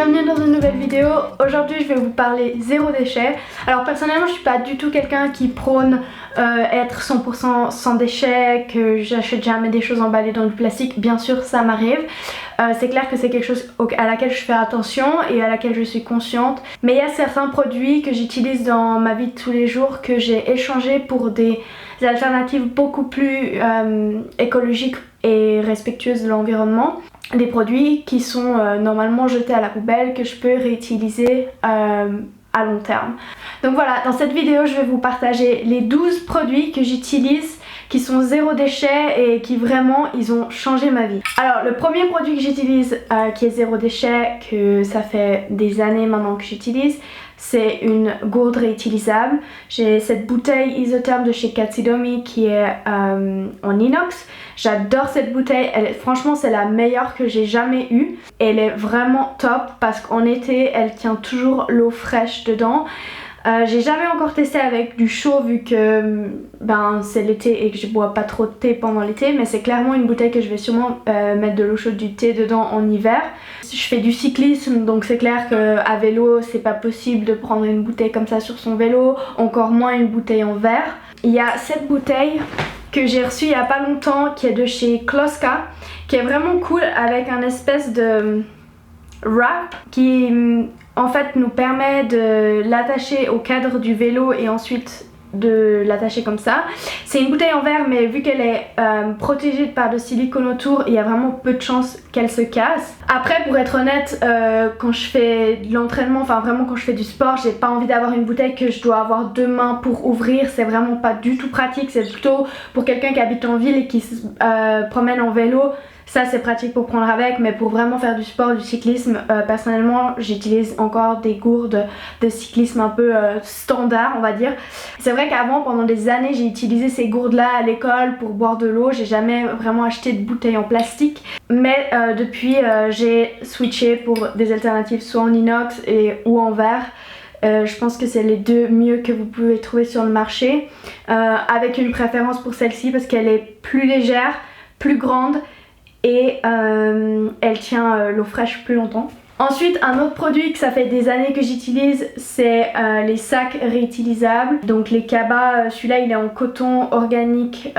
bienvenue dans une nouvelle vidéo. Aujourd'hui je vais vous parler zéro déchet. Alors personnellement je suis pas du tout quelqu'un qui prône être 100% sans déchets, que j'achète jamais des choses emballées dans du plastique. Bien sûr ça m'arrive, c'est clair que c'est quelque chose à laquelle je fais attention et à laquelle je suis consciente. Mais il y a certains produits que j'utilise dans ma vie de tous les jours que j'ai échangé pour des alternatives beaucoup plus écologiques et respectueuses de l'environnement. Des produits qui sont normalement jetés à la poubelle, que je peux réutiliser à long terme. Donc voilà, dans cette vidéo je vais vous partager les 12 produits que j'utilise qui sont zéro déchet et qui vraiment ils ont changé ma vie. Alors le premier produit que j'utilise qui est zéro déchet, que ça fait des années maintenant que j'utilise, c'est une gourde réutilisable. J'ai cette bouteille isotherme de chez Katsudomi qui est en inox. J'adore cette bouteille, franchement c'est la meilleure que j'ai jamais eue. Elle est vraiment top parce qu'en été elle tient toujours l'eau fraîche dedans. J'ai jamais encore testé avec du chaud vu que c'est l'été et que je bois pas trop de thé pendant l'été, mais c'est clairement une bouteille que je vais sûrement mettre de l'eau chaude du thé dedans en hiver. Je fais du cyclisme donc c'est clair qu'à vélo c'est pas possible de prendre une bouteille comme ça sur son vélo, encore moins une bouteille en verre. Il y a cette bouteille que j'ai reçue il y a pas longtemps qui est de chez Kloska, qui est vraiment cool avec un espèce de wrap qui en fait nous permet de l'attacher au cadre du vélo et ensuite de l'attacher comme ça. C'est une bouteille en verre mais vu qu'elle est protégée par de silicone autour, il y a vraiment peu de chances qu'elle se casse. Après pour être honnête, quand je fais de l'entraînement, enfin vraiment quand je fais du sport, j'ai pas envie d'avoir une bouteille que je dois avoir deux mains pour ouvrir, c'est vraiment pas du tout pratique, c'est plutôt pour quelqu'un qui habite en ville et qui se promène en vélo. Ça c'est pratique pour prendre avec, mais pour vraiment faire du sport, du cyclisme, personnellement j'utilise encore des gourdes de cyclisme un peu standard on va dire. C'est vrai qu'avant pendant des années j'ai utilisé ces gourdes là à l'école pour boire de l'eau, j'ai jamais vraiment acheté de bouteilles en plastique. Mais depuis j'ai switché pour des alternatives soit en inox ou en verre. Je pense que c'est les deux mieux que vous pouvez trouver sur le marché, avec une préférence pour celle-ci parce qu'elle est plus légère, plus grande et elle tient l'eau fraîche plus longtemps. Ensuite un autre produit que ça fait des années que j'utilise, c'est les sacs réutilisables. Donc les cabas, celui-là il est en coton organique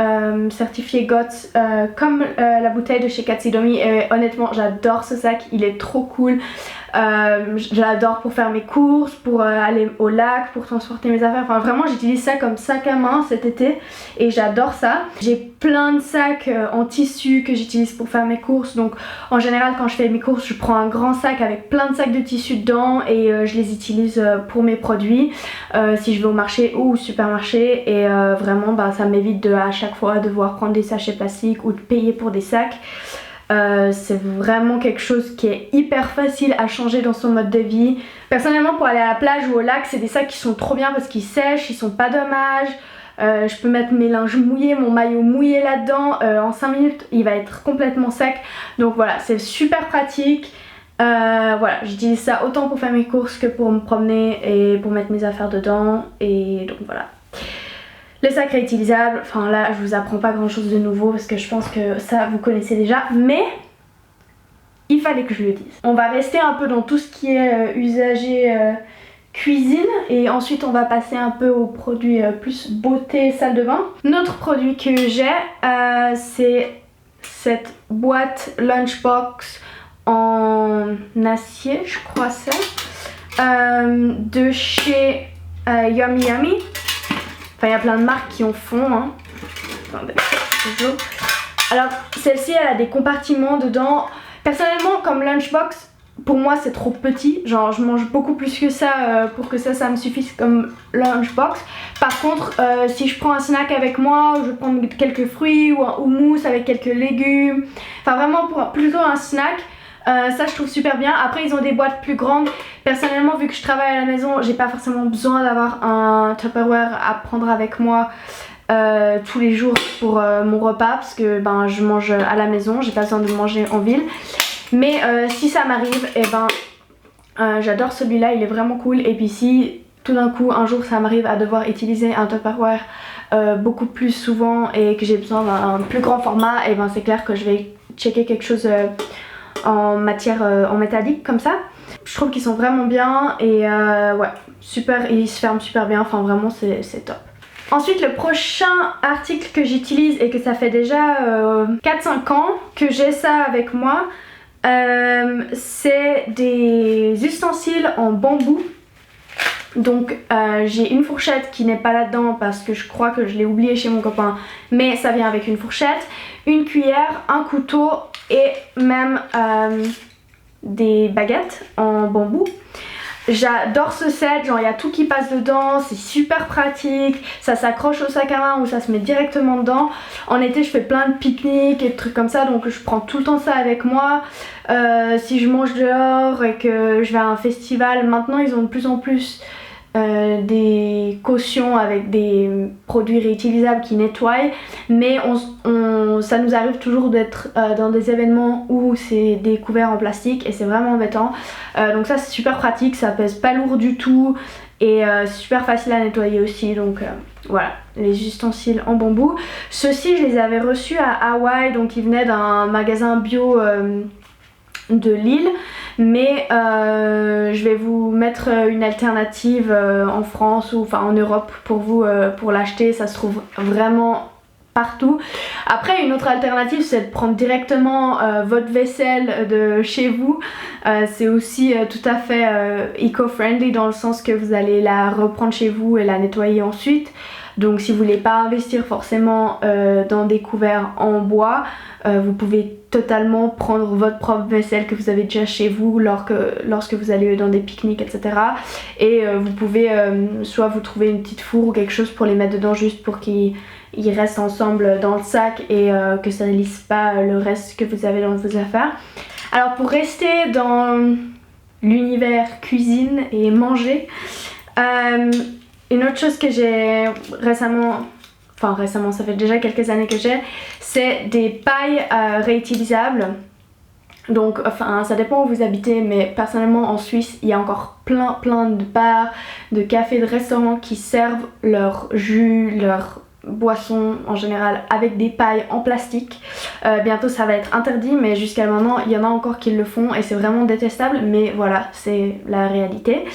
certifié GOTS comme la bouteille de chez Katsudomi, et honnêtement j'adore ce sac, il est trop cool. J'adore pour faire mes courses, pour aller au lac, pour transporter mes affaires, enfin vraiment j'utilise ça comme sac à main cet été et j'adore ça. J'ai plein de sacs en tissu que j'utilise pour faire mes courses, donc en général quand je fais mes courses je prends un grand sac avec plein de sacs de tissu dedans et je les utilise pour mes produits si je vais au marché ou au supermarché, et vraiment ça m'évite à chaque fois devoir prendre des sachets plastiques ou de payer pour des sacs. C'est vraiment quelque chose qui est hyper facile à changer dans son mode de vie. Personnellement pour aller à la plage ou au lac c'est des sacs qui sont trop bien parce qu'ils sèchent, ils sont pas dommages. Je peux mettre mes linges mouillés, mon maillot mouillé là-dedans, en 5 minutes il va être complètement sec. Donc voilà, c'est super pratique. Voilà, j'utilise ça autant pour faire mes courses que pour me promener et pour mettre mes affaires dedans, et donc voilà. Les sacs réutilisables, enfin là je vous apprends pas grand chose de nouveau parce que je pense que ça vous connaissez déjà, mais il fallait que je le dise. On va rester un peu dans tout ce qui est usagé cuisine et ensuite on va passer un peu aux produits plus beauté, salle de bain. Notre produit que j'ai, c'est cette boîte lunchbox en acier, je crois c'est, de chez Yummy Yummy. Enfin il y a plein de marques qui en font hein. Attendez, alors celle-ci elle a des compartiments dedans. Personnellement comme lunchbox pour moi c'est trop petit, genre je mange beaucoup plus que ça pour que ça me suffise comme lunchbox. Par contre si je prends un snack avec moi, je vais prendre quelques fruits ou un houmous avec quelques légumes, enfin vraiment pour plutôt un snack. Ça je trouve super bien. Après ils ont des boîtes plus grandes. Personnellement vu que je travaille à la maison, j'ai pas forcément besoin d'avoir un Tupperware à prendre avec moi tous les jours pour mon repas parce que je mange à la maison, j'ai pas besoin de manger en ville. Mais si ça m'arrive, j'adore celui-là, il est vraiment cool. Et puis si tout d'un coup un jour ça m'arrive à devoir utiliser un Tupperware beaucoup plus souvent et que j'ai besoin d'un plus grand format, c'est clair que je vais checker quelque chose en matière en métallique comme ça. Je trouve qu'ils sont vraiment bien et ouais, super, ils se ferment super bien, enfin vraiment c'est top. Ensuite, le prochain article que j'utilise et que ça fait déjà 4-5 ans que j'ai ça avec moi, c'est des ustensiles en bambou. Donc j'ai une fourchette qui n'est pas là-dedans parce que je crois que je l'ai oublié chez mon copain, mais ça vient avec une fourchette, une cuillère, un couteau et même des baguettes en bambou. J'adore ce set, genre il y a tout qui passe dedans, c'est super pratique, ça s'accroche au sac à main ou ça se met directement dedans. En été je fais plein de pique-niques et de trucs comme ça, donc je prends tout le temps ça avec moi. Si je mange dehors et que je vais à un festival, maintenant ils ont de plus en plus des cautions avec des produits réutilisables qui nettoient, mais ça nous arrive toujours d'être dans des événements où c'est des couverts en plastique et c'est vraiment embêtant. Donc ça c'est super pratique, ça pèse pas lourd du tout et c'est super facile à nettoyer aussi, donc voilà, les ustensiles en bambou. Ceux-ci je les avais reçus à Hawaï, donc ils venaient d'un magasin bio de Lille, mais je vais vous mettre une alternative en France ou enfin en Europe pour vous pour l'acheter, ça se trouve vraiment partout. Après une autre alternative c'est de prendre directement votre vaisselle de chez vous, c'est aussi tout à fait eco-friendly dans le sens que vous allez la reprendre chez vous et la nettoyer ensuite. Donc si vous voulez pas investir forcément dans des couverts en bois, vous pouvez totalement prendre votre propre vaisselle que vous avez déjà chez vous lorsque vous allez dans des pique-niques, etc. Et vous pouvez soit vous trouver une petite fourre ou quelque chose pour les mettre dedans juste pour qu'ils restent ensemble dans le sac et que ça ne lisse pas le reste que vous avez dans vos affaires. Alors pour rester dans l'univers cuisine et manger, une autre chose que j'ai récemment, ça fait déjà quelques années que j'ai, c'est des pailles réutilisables. Donc enfin ça dépend où vous habitez, mais personnellement en Suisse il y a encore plein de bars, de cafés, de restaurants qui servent leur jus, leur boissons en général avec des pailles en plastique. Bientôt ça va être interdit, mais jusqu'à maintenant il y en a encore qui le font et c'est vraiment détestable, mais voilà, c'est la réalité.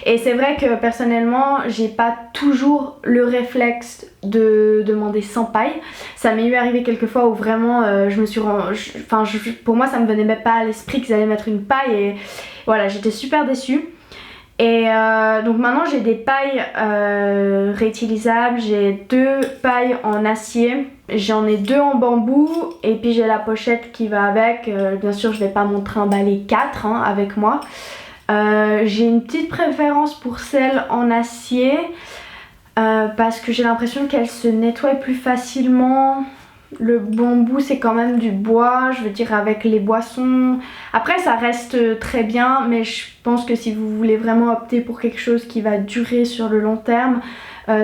Et c'est vrai que personnellement j'ai pas toujours le réflexe de demander sans paille. Ça m'est arrivé quelques fois où vraiment je me suis pour moi ça me venait même pas à l'esprit qu'ils allaient mettre une paille et voilà, j'étais super déçue. Et donc maintenant j'ai des pailles réutilisables, j'ai 2 pailles en acier, j'en ai 2 en bambou et puis j'ai la pochette qui va avec. Bien sûr je vais pas m'en trimballer 4 avec moi. J'ai une petite préférence pour celles en acier parce que j'ai l'impression qu'elles se nettoient plus facilement. Le bambou c'est quand même du bois, je veux dire avec les boissons. Après ça reste très bien, mais je pense que si vous voulez vraiment opter pour quelque chose qui va durer sur le long terme,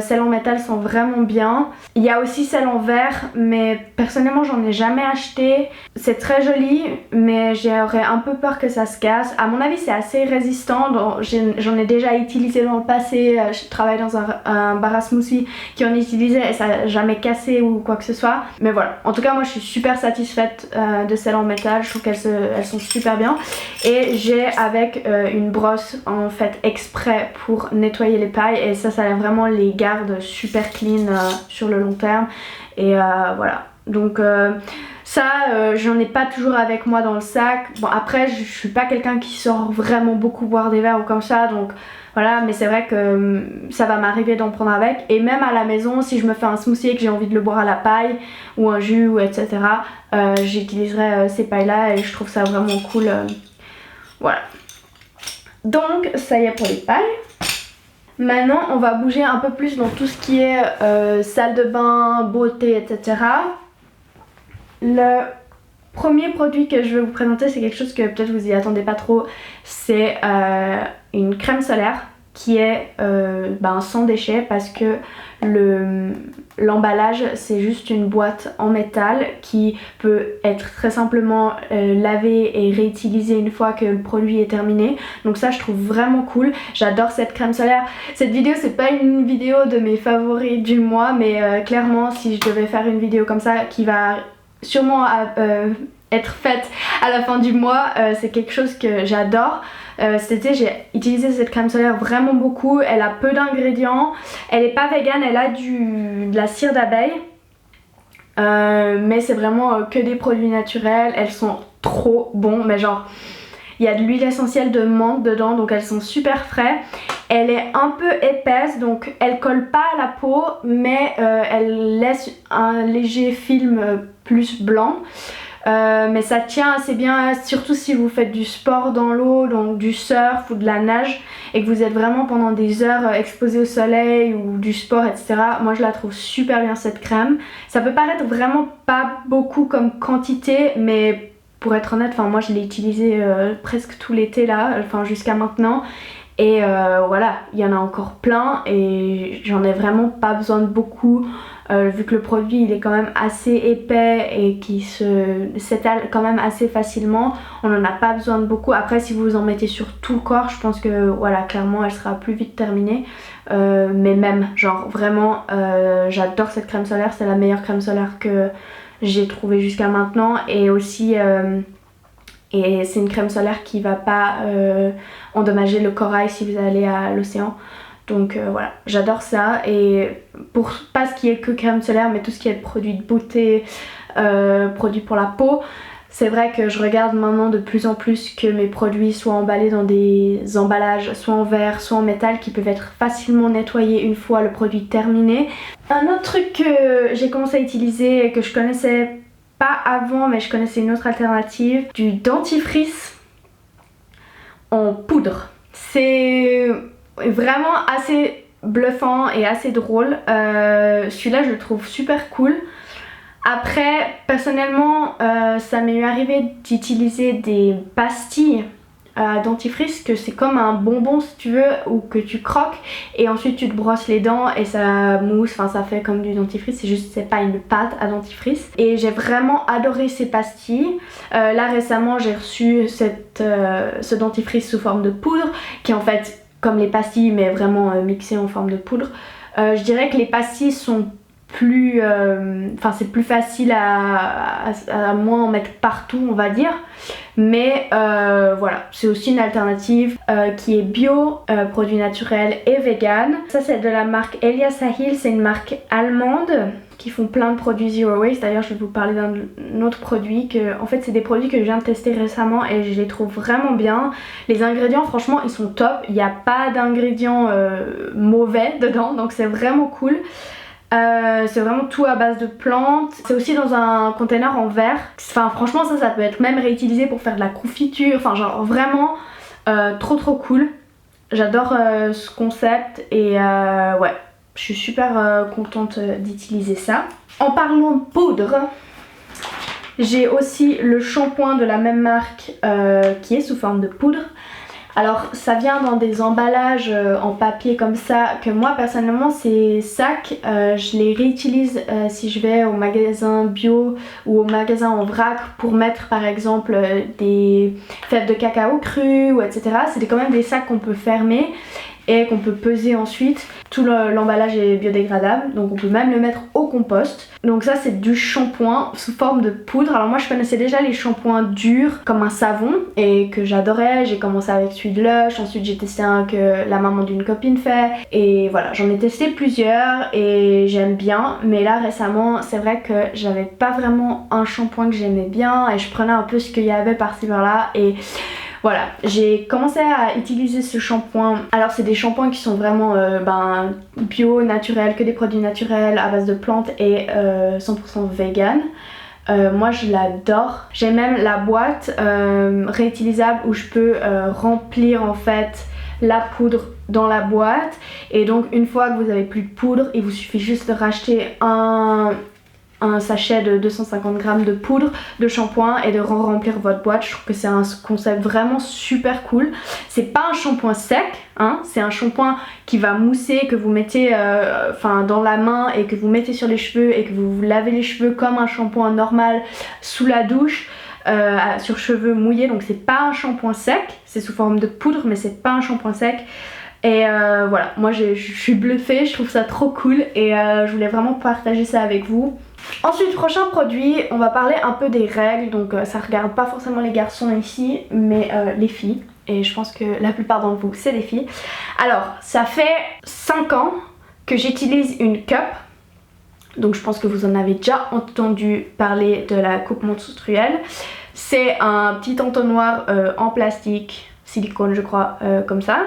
celles en métal sont vraiment bien. Il y a aussi celles en verre, mais personnellement j'en ai jamais acheté. C'est très joli, mais j'aurais un peu peur que ça se casse. À mon avis c'est assez résistant, j'en ai déjà utilisé dans le passé. Je travaille dans un bar à smoothie qui en utilisait et ça n'a jamais cassé ou quoi que ce soit. Mais voilà, en tout cas moi je suis super satisfaite de celles en métal, je trouve qu'elles sont super bien. Et j'ai avec une brosse en fait exprès pour nettoyer les pailles et ça vraiment les garde super clean sur le long terme. Et voilà, donc ça j'en ai pas toujours avec moi dans le sac. Bon après je suis pas quelqu'un qui sort vraiment beaucoup boire des verres ou comme ça, donc voilà, mais c'est vrai que ça va m'arriver d'en prendre avec. Et même à la maison, si je me fais un smoothie et que j'ai envie de le boire à la paille ou un jus ou etc, j'utiliserai ces pailles là et je trouve ça vraiment cool. Voilà, donc ça y est pour les pailles. Maintenant on va bouger un peu plus dans tout ce qui est salle de bain, beauté, etc. Le premier produit que je vais vous présenter c'est quelque chose que peut-être vous y attendez pas trop. C'est une crème solaire qui est sans déchets parce que l'emballage c'est juste une boîte en métal qui peut être très simplement lavée et réutilisée une fois que le produit est terminé. Donc ça je trouve vraiment cool, j'adore cette crème solaire. Cette vidéo c'est pas une vidéo de mes favoris du mois, mais clairement si je devais faire une vidéo comme ça qui va sûrement être faite à la fin du mois. C'est quelque chose que j'adore. Cet été j'ai utilisé cette crème solaire vraiment beaucoup. Elle a peu d'ingrédients, elle est pas végane, elle a de la cire d'abeille. Mais c'est vraiment que des produits naturels. Elles sont trop bons, mais genre il y a de l'huile essentielle de menthe dedans, donc elles sont super frais. Elle est un peu épaisse, donc elle colle pas à la peau, mais elle laisse un léger film plus blanc. Mais ça tient assez bien, surtout si vous faites du sport dans l'eau, donc du surf ou de la nage, et que vous êtes vraiment pendant des heures exposé au soleil ou du sport, etc. Moi je la trouve super bien cette crème. Ça peut paraître vraiment pas beaucoup comme quantité, mais pour être honnête, moi je l'ai utilisée presque tout l'été là, jusqu'à maintenant. Et voilà, il y en a encore plein et j'en ai vraiment pas besoin de beaucoup. Vu que le produit il est quand même assez épais et qui s'étale quand même assez facilement, on n'en a pas besoin de beaucoup. Après si vous en mettez sur tout le corps, je pense que voilà, clairement elle sera plus vite terminée. Mais même, genre vraiment j'adore cette crème solaire, c'est la meilleure crème solaire que j'ai trouvée jusqu'à maintenant. Et aussi et c'est une crème solaire qui va pas endommager le corail si vous allez à l'océan. Donc voilà, j'adore ça. Et pour pas ce qui est que crème solaire, mais tout ce qui est produits de beauté, produits pour la peau, c'est vrai que je regarde maintenant de plus en plus que mes produits soient emballés dans des emballages soit en verre, soit en métal, qui peuvent être facilement nettoyés une fois le produit terminé. Un autre truc que j'ai commencé à utiliser et que je connaissais pas avant, mais je connaissais une autre alternative, du dentifrice en poudre. C'est vraiment assez bluffant et assez drôle. Celui-là je le trouve super cool. Après personnellement ça m'est arrivé d'utiliser des pastilles dentifrice, que c'est comme un bonbon si tu veux, ou que tu croques et ensuite tu te brosses les dents et ça mousse, ça fait comme du dentifrice, c'est juste c'est pas une pâte à dentifrice. Et j'ai vraiment adoré ces pastilles. Là récemment j'ai reçu ce dentifrice sous forme de poudre qui est en fait comme les pastilles mais vraiment mixé en forme de poudre. Je dirais que les pastilles sont plus c'est plus facile à moins en mettre partout, on va dire, mais voilà, c'est aussi une alternative qui est bio, produit naturel et vegan. Ça c'est de la marque Elia Sahil, c'est une marque allemande qui font plein de produits zero waste. D'ailleurs je vais vous parler d'un autre produit en fait c'est des produits que je viens de tester récemment et je les trouve vraiment bien. Les ingrédients franchement ils sont top, il n'y a pas d'ingrédients mauvais dedans, donc c'est vraiment cool. C'est vraiment tout à base de plantes. C'est aussi dans un container en verre. Franchement ça peut être même réutilisé pour faire de la confiture. Genre vraiment trop cool. J'adore ce concept et ouais, je suis super contente d'utiliser ça. En parlant de poudre, j'ai aussi le shampoing de la même marque qui est sous forme de poudre. Alors ça vient dans des emballages en papier comme ça, que moi personnellement ces sacs je les réutilise si je vais au magasin bio ou au magasin en vrac pour mettre par exemple des fèves de cacao crues ou etc. C'est quand même des sacs qu'on peut fermer et qu'on peut peser ensuite. Tout l'emballage est biodégradable, donc on peut même le mettre au compost. Donc ça c'est du shampoing sous forme de poudre. Alors moi je connaissais déjà les shampoings durs comme un savon et que j'adorais. J'ai commencé avec celui de Lush, ensuite j'ai testé un que la maman d'une copine fait. Et voilà, j'en ai testé plusieurs et j'aime bien. Mais là récemment c'est vrai que j'avais pas vraiment un shampoing que j'aimais bien et je prenais un peu ce qu'il y avait par-ci par-là et... Voilà, j'ai commencé à utiliser ce shampoing. Alors c'est des shampoings qui sont vraiment bio, naturels, que des produits naturels à base de plantes et 100% vegan. Moi je l'adore. J'ai même la boîte réutilisable où je peux remplir en fait la poudre dans la boîte. Et donc une fois que vous avez plus de poudre, il vous suffit juste de racheter un sachet de 250 grammes de poudre de shampoing et de remplir votre boîte. Je trouve que c'est un concept vraiment super cool. C'est pas un shampoing sec, hein, c'est un shampoing qui va mousser, que vous mettez dans la main et que vous mettez sur les cheveux et que vous vous lavez les cheveux comme un shampoing normal sous la douche. Sur cheveux mouillés, donc c'est pas un shampoing sec, c'est sous forme de poudre mais c'est pas un shampoing sec. Et voilà, moi je suis bluffée, je trouve ça trop cool et je voulais vraiment partager ça avec vous. Ensuite, prochain produit, on va parler un peu des règles, donc ça regarde pas forcément les garçons ici, mais les filles. Et je pense que la plupart d'entre vous, c'est des filles. Alors, ça fait 5 ans que j'utilise une cup. Donc je pense que vous en avez déjà entendu parler de la coupe menstruelle. C'est un petit entonnoir en plastique, silicone je crois, comme ça.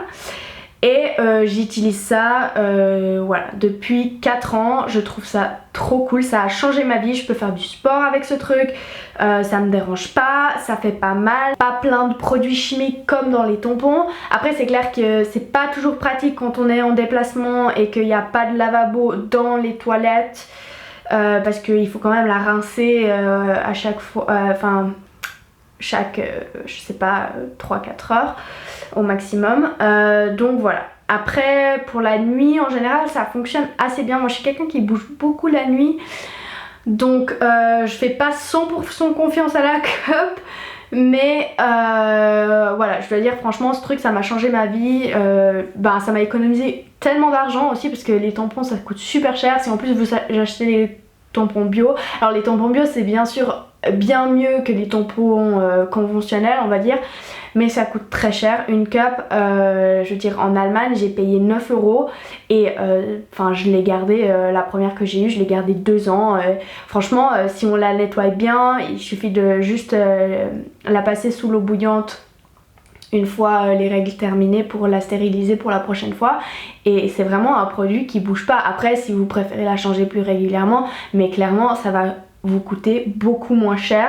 Et j'utilise ça voilà, depuis 4 ans, je trouve ça trop cool, ça a changé ma vie, je peux faire du sport avec ce truc, ça me dérange pas, ça fait pas mal, pas plein de produits chimiques comme dans les tampons. Après c'est clair que c'est pas toujours pratique quand on est en déplacement et qu'il n'y a pas de lavabo dans les toilettes parce qu'il faut quand même la rincer à chaque fois, je sais pas, 3-4 heures au maximum. Donc voilà. Après, pour la nuit, en général, ça fonctionne assez bien. Moi, je suis quelqu'un qui bouge beaucoup la nuit. Donc, je fais pas 100% confiance à la cup. Mais voilà, je dois dire, franchement, ce truc, ça m'a changé ma vie. Ça m'a économisé tellement d'argent aussi parce que les tampons, ça coûte super cher. Si en plus vous achetez les tampons bio. Alors, les tampons bio, c'est bien sûr bien mieux que les tampons conventionnels, on va dire, mais ça coûte très cher. Une cup, je veux dire, en Allemagne j'ai payé 9 € et je l'ai gardée, la première que j'ai eue, je l'ai gardée 2 ans. Franchement, si on la nettoie bien, il suffit de juste la passer sous l'eau bouillante une fois les règles terminées pour la stériliser pour la prochaine fois, et c'est vraiment un produit qui bouge pas. Après, si vous préférez la changer plus régulièrement, mais clairement ça va vous coûter beaucoup moins cher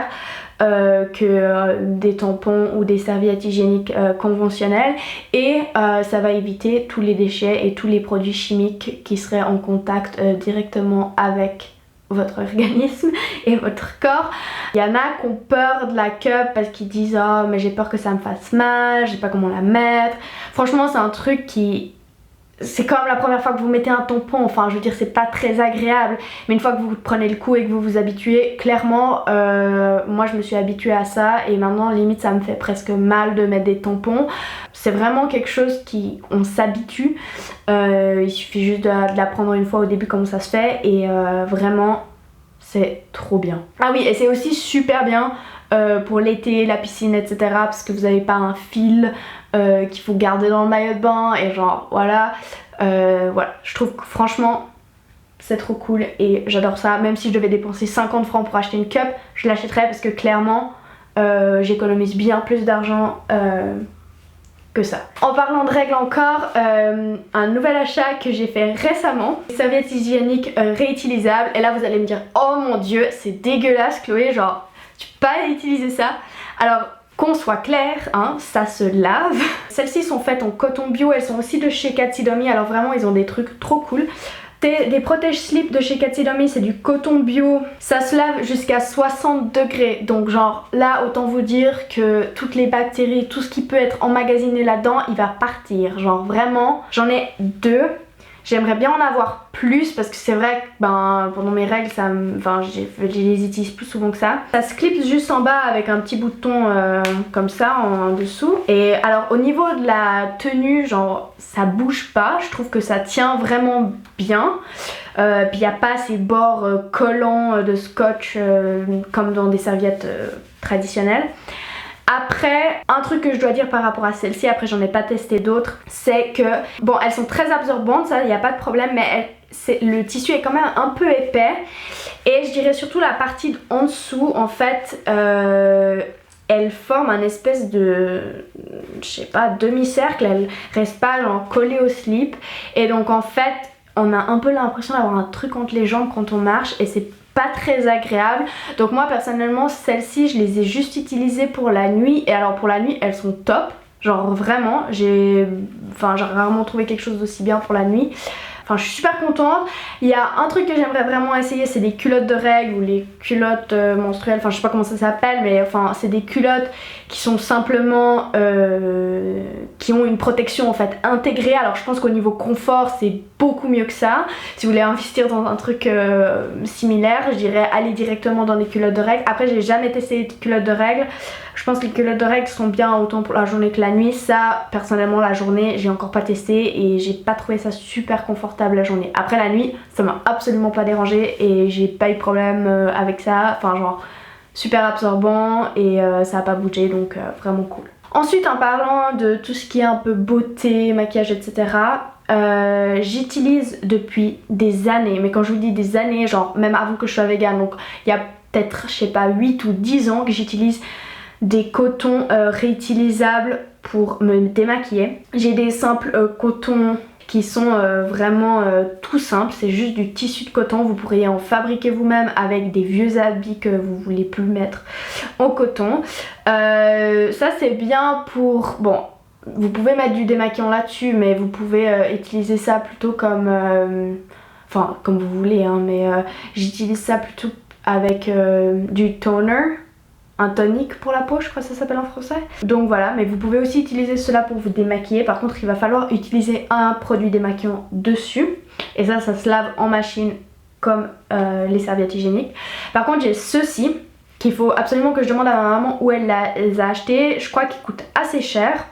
que des tampons ou des serviettes hygiéniques conventionnelles, et ça va éviter tous les déchets et tous les produits chimiques qui seraient en contact directement avec votre organisme et votre corps. Il y en a qui ont peur de la cup parce qu'ils disent oh mais j'ai peur que ça me fasse mal, je sais pas comment la mettre. Franchement c'est un truc qui... C'est comme la première fois que vous mettez un tampon, enfin je veux dire c'est pas très agréable, mais une fois que vous prenez le coup et que vous vous habituez, clairement moi je me suis habituée à ça et maintenant limite ça me fait presque mal de mettre des tampons. C'est vraiment quelque chose qui, on s'habitue, il suffit juste de l'apprendre une fois au début comment ça se fait, et vraiment c'est trop bien. Ah oui, et c'est aussi super bien pour l'été, la piscine, etc. parce que vous n'avez pas un fil qu'il faut garder dans le maillot de bain et genre voilà. Voilà, je trouve que franchement c'est trop cool et j'adore ça. Même si je devais dépenser 50 francs pour acheter une cup, je l'achèterais parce que clairement j'économise bien plus d'argent que ça. En parlant de règles encore, un nouvel achat que j'ai fait récemment, serviettes hygiéniques réutilisables, et là vous allez me dire oh mon dieu c'est dégueulasse Chloé, genre tu peux pas utiliser ça. Alors qu'on soit clair, hein, ça se lave. Celles-ci sont faites en coton bio, elles sont aussi de chez Katsudomi, alors vraiment ils ont des trucs trop cool. Des protège-slip de chez Katsudomi, c'est du coton bio, ça se lave jusqu'à 60 degrés, donc genre là autant vous dire que toutes les bactéries, tout ce qui peut être emmagasiné là-dedans, il va partir, genre vraiment. J'en ai 2. J'aimerais bien en avoir plus parce que c'est vrai que pendant mes règles, je les utilise plus souvent que ça. Ça se clipse juste en bas avec un petit bouton comme ça en dessous. Et alors au niveau de la tenue, genre ça bouge pas, je trouve que ça tient vraiment bien. Puis il n'y a pas ces bords collants de scotch comme dans des serviettes traditionnelles. Après, un truc que je dois dire par rapport à celle-ci, après j'en ai pas testé d'autres, c'est que bon, elles sont très absorbantes, ça il n'y a pas de problème, mais le tissu est quand même un peu épais, et je dirais surtout la partie en dessous en fait elle forme un espèce de, je sais pas, demi-cercle, elle reste pas genre collée au slip, et donc en fait on a un peu l'impression d'avoir un truc entre les jambes quand on marche, et c'est pas très agréable. Donc moi personnellement celles-ci je les ai juste utilisées pour la nuit, et alors pour la nuit elles sont top, genre vraiment j'ai rarement trouvé quelque chose d'aussi bien pour la nuit. Enfin je suis super contente. Il y a un truc que j'aimerais vraiment essayer, c'est les culottes de règles ou les culottes menstruelles, enfin je sais pas comment ça s'appelle, mais enfin c'est des culottes qui sont simplement qui ont une protection en fait intégrée. Alors je pense qu'au niveau confort c'est beaucoup mieux que ça. Si vous voulez investir dans un truc similaire, je dirais aller directement dans les culottes de règles. Après j'ai jamais testé les culottes de règles. Je pense que les culottes de règles sont bien autant pour la journée que la nuit. Ça personnellement la journée j'ai encore pas testé et j'ai pas trouvé ça super confortable la journée. Après la nuit ça m'a absolument pas dérangé et j'ai pas eu de problème avec ça. Enfin genre super absorbant et ça a pas bougé, donc vraiment cool. Ensuite en parlant de tout ce qui est un peu beauté, maquillage etc, j'utilise depuis des années, mais quand je vous dis des années, genre même avant que je sois végane, donc il y a peut-être je sais pas 8 ou 10 ans que j'utilise des cotons réutilisables pour me démaquiller. J'ai des simples cotons qui sont vraiment tout simples, c'est juste du tissu de coton, vous pourriez en fabriquer vous-même avec des vieux habits que vous voulez plus mettre en coton. Ça c'est bien pour, bon vous pouvez mettre du démaquillant là-dessus, mais vous pouvez utiliser ça plutôt comme, enfin comme vous voulez hein, mais j'utilise ça plutôt avec du toner. Un tonique pour la peau, je crois que ça s'appelle en français. Donc voilà, mais vous pouvez aussi utiliser cela pour vous démaquiller. Par contre il va falloir utiliser un produit démaquillant dessus. Et ça se lave en machine comme les serviettes hygiéniques. Par contre j'ai ceux-ci qu'il faut absolument que je demande à ma maman où elle les a achetés. Je crois qu'ils coûtent assez cher,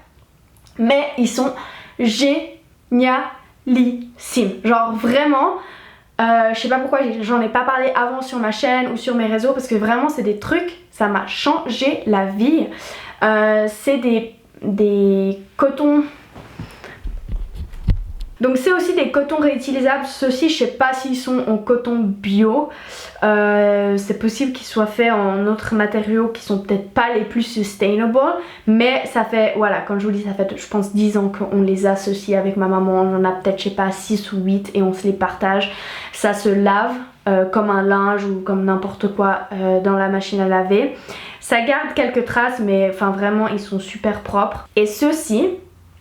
mais ils sont génialissimes. Genre vraiment... je sais pas pourquoi j'en ai pas parlé avant sur ma chaîne ou sur mes réseaux, parce que vraiment c'est des trucs, ça m'a changé la vie. C'est des cotons, donc c'est aussi des cotons réutilisables. Ceux-ci je sais pas s'ils sont en coton bio, c'est possible qu'ils soient faits en autres matériaux qui sont peut-être pas les plus sustainable, mais ça fait, voilà comme je vous dis, ça fait je pense 10 ans qu'on les associe avec ma maman. On en a peut-être je sais pas 6 ou 8 et on se les partage. Ça se lave comme un linge ou comme n'importe quoi dans la machine à laver. Ça garde quelques traces, mais enfin vraiment ils sont super propres. Et ceux-ci,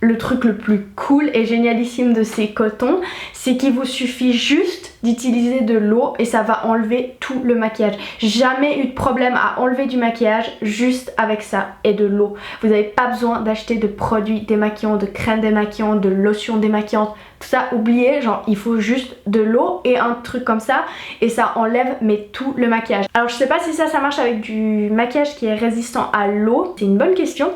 le truc le plus cool et génialissime de ces cotons, c'est qu'il vous suffit juste d'utiliser de l'eau et ça va enlever tout le maquillage. Jamais eu de problème à enlever du maquillage juste avec ça et de l'eau. Vous n'avez pas besoin d'acheter de produits démaquillants, de crème démaquillante, de lotion démaquillante, tout ça oubliez, genre il faut juste de l'eau et un truc comme ça et ça enlève mais tout le maquillage. Alors je sais pas si ça marche avec du maquillage qui est résistant à l'eau, c'est une bonne question.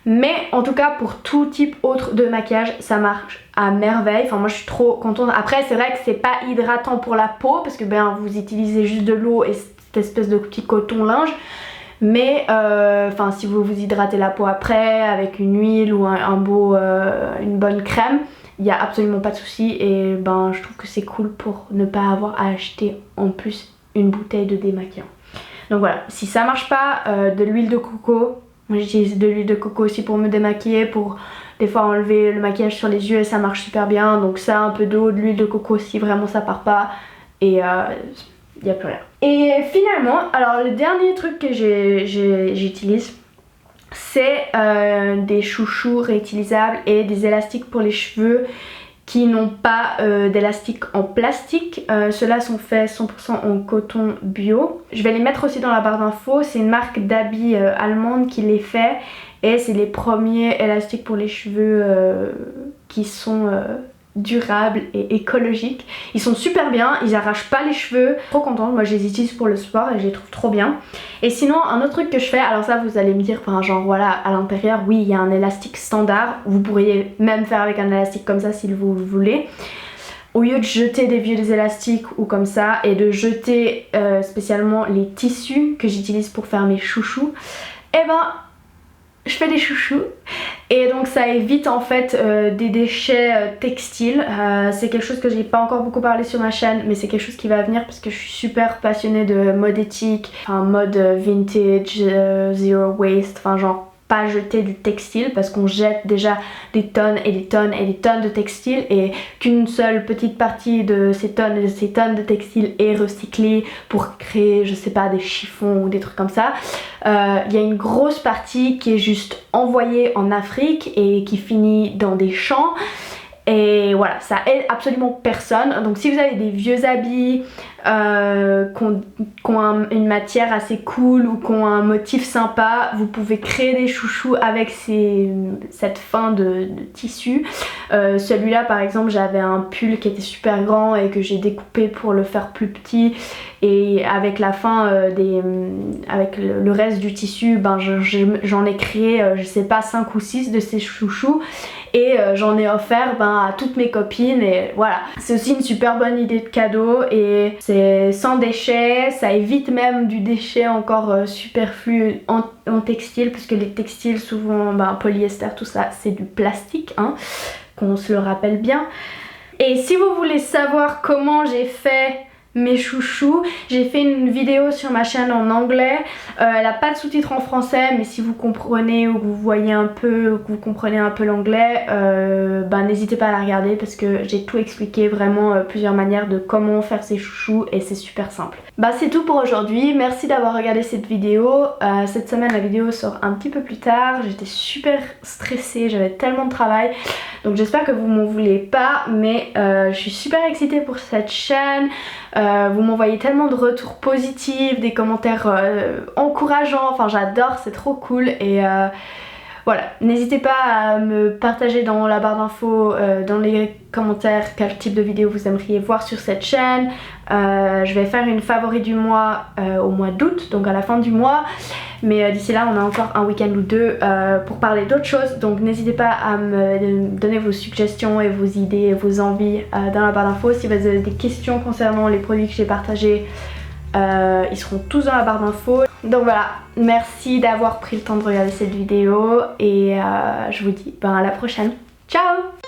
Mais en tout cas pour tout type autre de maquillage ça marche à merveille. Enfin moi je suis trop contente. Après c'est vrai que c'est pas hydratant pour la peau parce que ben vous utilisez juste de l'eau et cette espèce de petit coton linge. Mais enfin si vous vous hydratez la peau après avec une huile ou une bonne crème, il n'y a absolument pas de souci. Et ben je trouve que c'est cool pour ne pas avoir à acheter en plus une bouteille de démaquillant. Donc voilà, si ça marche pas, de l'huile de coco. Moi j'utilise de l'huile de coco aussi pour me démaquiller, pour des fois enlever le maquillage sur les yeux et ça marche super bien. Donc ça, un peu d'eau, de l'huile de coco si vraiment ça part pas et il n'y a plus rien. Et finalement, alors le dernier truc que j'utilise, c'est des chouchous réutilisables et des élastiques pour les cheveux qui n'ont pas d'élastique en plastique. Ceux-là sont faits 100% en coton bio. Je vais les mettre aussi dans la barre d'infos. C'est une marque d'habits allemande qui les fait et c'est les premiers élastiques pour les cheveux qui sont durables et écologiques. Ils sont super bien, ils arrachent pas les cheveux. Trop contente, moi je les utilise pour le sport et je les trouve trop bien. Et sinon un autre truc que je fais, alors ça vous allez me dire, enfin genre voilà à l'intérieur oui il y a un élastique standard, vous pourriez même faire avec un élastique comme ça si vous le voulez. Au lieu de jeter des vieux élastiques ou comme ça et de jeter spécialement les tissus que j'utilise pour faire mes chouchous, et ben je fais des chouchous et donc ça évite en fait des déchets textiles. C'est quelque chose que j'ai pas encore beaucoup parlé sur ma chaîne, mais c'est quelque chose qui va venir parce que je suis super passionnée de mode éthique, enfin mode vintage, zero waste, enfin genre pas jeter du textile parce qu'on jette déjà des tonnes et des tonnes et des tonnes de textiles et qu'une seule petite partie de ces tonnes et de ces tonnes de textiles est recyclée pour créer je sais pas des chiffons ou des trucs comme ça. Il y a une grosse partie qui est juste envoyée en Afrique et qui finit dans des champs Et voilà, ça aide absolument personne. Donc si vous avez des vieux habits qui ont une matière assez cool ou qui ont un motif sympa, vous pouvez créer des chouchous avec cette fin de tissu. Celui-là par exemple, j'avais un pull qui était super grand et que j'ai découpé pour le faire plus petit. Et avec la fin avec le reste du tissu, ben j'en ai créé je sais pas 5 ou 6 de ces chouchous. Et j'en ai offert à toutes mes copines et voilà. C'est aussi une super bonne idée de cadeau et c'est sans déchets, ça évite même du déchet encore superflu en textile, parce que les textiles souvent, polyester, tout ça, c'est du plastique, hein, qu'on se le rappelle bien. Et si vous voulez savoir comment j'ai fait mes chouchous, j'ai fait une vidéo sur ma chaîne en anglais. Elle n'a pas de sous-titres en français, mais si vous comprenez ou que vous voyez un peu ou que vous comprenez un peu l'anglais, n'hésitez pas à la regarder parce que j'ai tout expliqué, vraiment plusieurs manières de comment faire ces chouchous et c'est super simple. C'est tout pour aujourd'hui, merci d'avoir regardé cette vidéo. Cette semaine la vidéo sort un petit peu plus tard, j'étais super stressée, j'avais tellement de travail, donc j'espère que vous m'en voulez pas, mais je suis super excitée pour cette chaîne. Vous m'envoyez tellement de retours positifs, des commentaires encourageants, enfin j'adore, c'est trop cool. Et voilà, n'hésitez pas à me partager dans la barre d'infos, dans les commentaires, quel type de vidéo vous aimeriez voir sur cette chaîne. Je vais faire une favori du mois au mois d'août, donc à la fin du mois. Mais d'ici là on a encore un week-end ou deux pour parler d'autres choses. Donc n'hésitez pas à me donner vos suggestions et vos idées et vos envies dans la barre d'infos. Si vous avez des questions concernant les produits que j'ai partagés, ils seront tous dans la barre d'infos. Donc voilà, merci d'avoir pris le temps de regarder cette vidéo et je vous dis à la prochaine. Ciao!